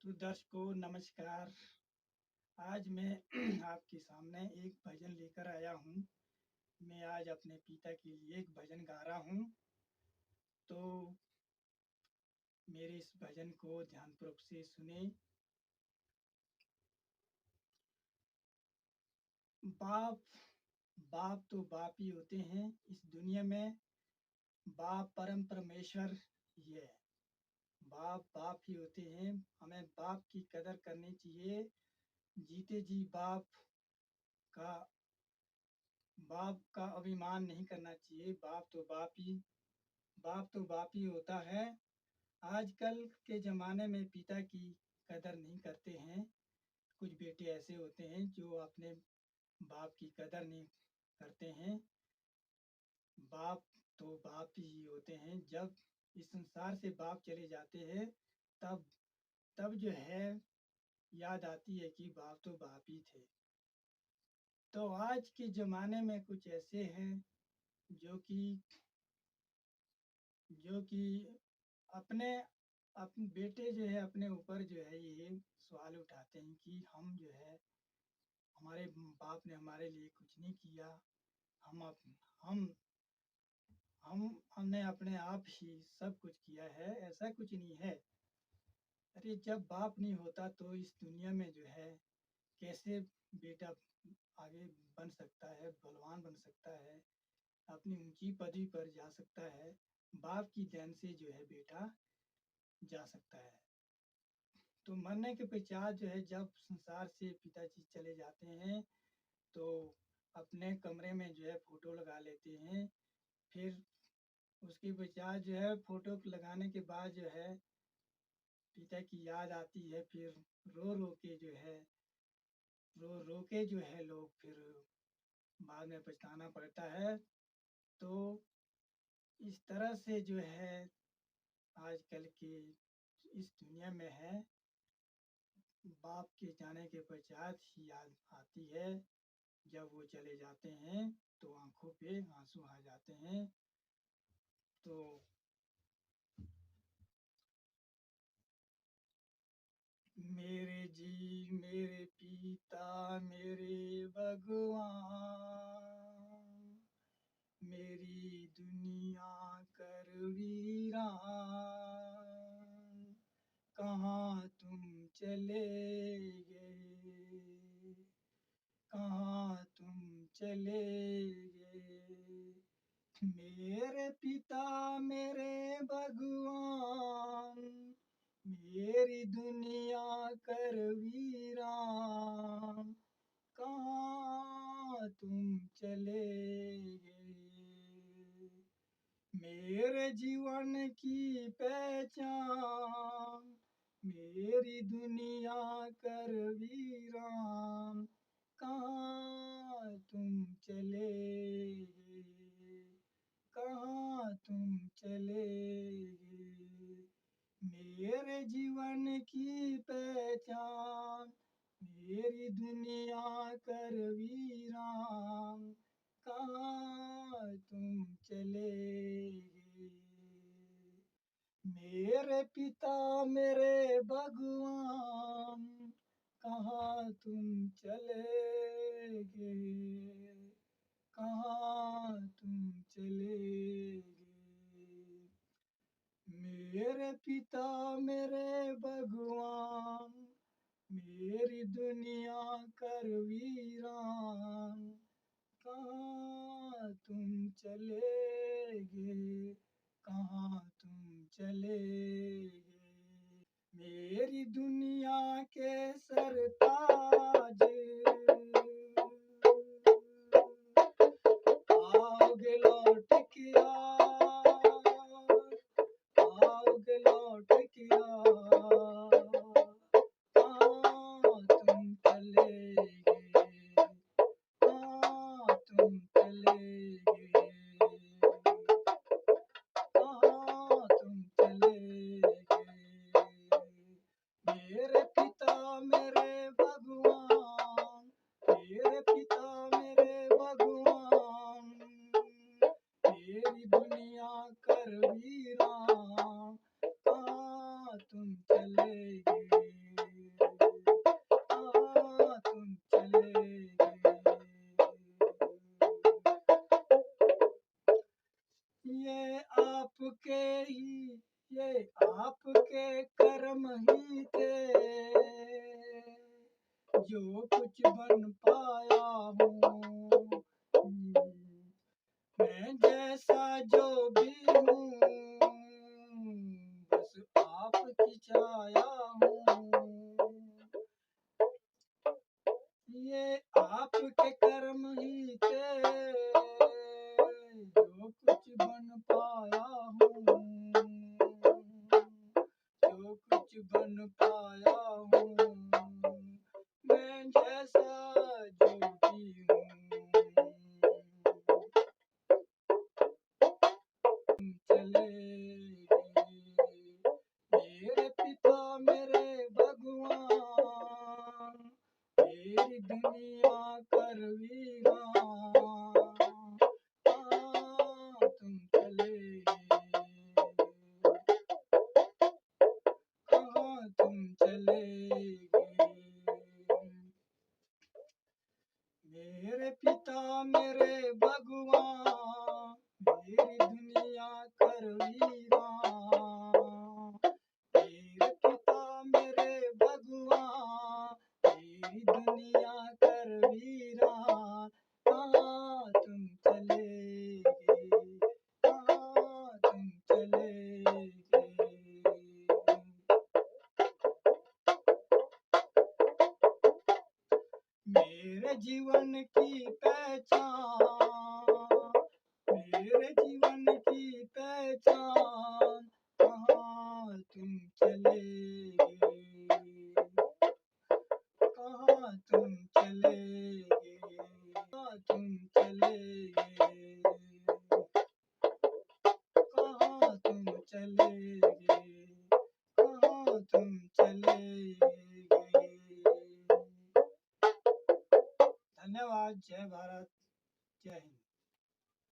तो दर्शकों नमस्कार। आज मैं आपके सामने एक भजन लेकर आया हूँ। मैं आज अपने पिता के लिए एक भजन गा रहा हूँ। तो मेरे इस भजन को ध्यानपूर्वक से सुने। बाप बाप तो बाप ही होते हैं इस दुनिया में। बाप परम परमेश्वर ही है। बाप बाप ही होते हैं। हमें बाप की कदर करनी चाहिए। जीते जी का बाप का अभिमान नहीं करना चाहिए। बाप तो बाप ही होता है। आजकल के ज़माने में पिता की कदर नहीं करते हैं। कुछ बेटे ऐसे होते हैं जो अपने बाप की कदर नहीं करते हैं। बाप तो बाप ही होते हैं। जब इस संसार से बाप चले जाते हैं तब तब जो है याद आती है कि बाप तो बाप ही थे। तो आज के ज़माने में कुछ ऐसे हैं जो कि जो कि अपने अपने बेटे जो है अपने ऊपर जो है ये सवाल उठाते हैं कि हम जो है हमारे बाप ने हमारे लिए कुछ नहीं किया। हम अप, हमने अपने आप ही सब कुछ किया है। ऐसा कुछ नहीं है। अरे जब बाप नहीं होता तो इस दुनिया में जो है कैसे बेटा आगे बन सकता है, बलवान बन सकता है, अपनी ऊंची पदवी पर जा सकता है। बाप की देन से जो है बेटा जा सकता है। तो मरने के पश्चात जो है जब संसार से पिताजी चले जाते हैं तो अपने कमरे में जो है फोटो लगा लेते हैं। फिर उसके पश्चात जो है फोटो लगाने के बाद जो है पिता की याद आती है। फिर रो रो के जो है लोग फिर बाद में पछताना पड़ता है। तो इस तरह से जो है आजकल की इस दुनिया में है। बाप के जाने के पश्चात ही याद आती है। जब वो चले जाते हैं तो आंखों पे आंसू आ जाते हैं। तो मेरे पिता मेरे भगवान, मेरी दुनिया कर वीरान, कहाँ तुम चले गए, कहाँ तुम चले गए। मेरे पिता मेरे भगवान, मेरी दुनिया कर वीरान, कहाँ तुम चले गए। मेरे जीवन की पहचान, मेरी दुनिया कर वीरान, कहाँ तुम चले गए, कहाँ तुम चले गए। मेरे जीवन की पहचान, मेरी दुनिया कर वीरान, कहाँ तुम चले गए। मेरे पिता मेरे भगवान, कहाँ तुम चले गए, कहाँ तुम चले गए। मेरे पिता मेरे भगवान, मेरी दुनिया कर वीरान, कहाँ तुम चले गए, कहाँ तुम चले गए। मेरी दुनिया के सरताज, आओगे लौट के आओगे लौट के कहाँ तुम चले गए, कहाँ तुम चले गए, कहाँ तुम चले गए। मेरे पिता मेरे भगवान, कर्म ही थे, जो कुछ बन पाया हूँ। मैं जैसा जो भी हूँ, बस आपकी छाया हूँ। ये आपके कर्म ही थे, जो कुछ बन पाया हूँ, जो कुछ बन पाया हूँ। मैं जैसा जो भी हूँ, चले मेरे पिता मेरे भगवान, मेरी दुनिया कर वीरान। तुम चले कहाँ तुम चले मेरे पिता मेरे भगवान, मेरी दुनिया कर वीरान। मेरे पिता मेरे भगवान, मेरी दुनिया कर वीरान। कहाँ तुम चले गए, कहाँ तुम चले गए। मेरे जीवन की पहचान, मेरे जीवन की पहचान। कहाँ तुम चले गए, कहाँ तुम चले गए, कहाँ तुम चले गए, कहाँ तुम चले गए, कहाँ तुम चले गए। धन्यवाद। जय भारत, जय हिंद।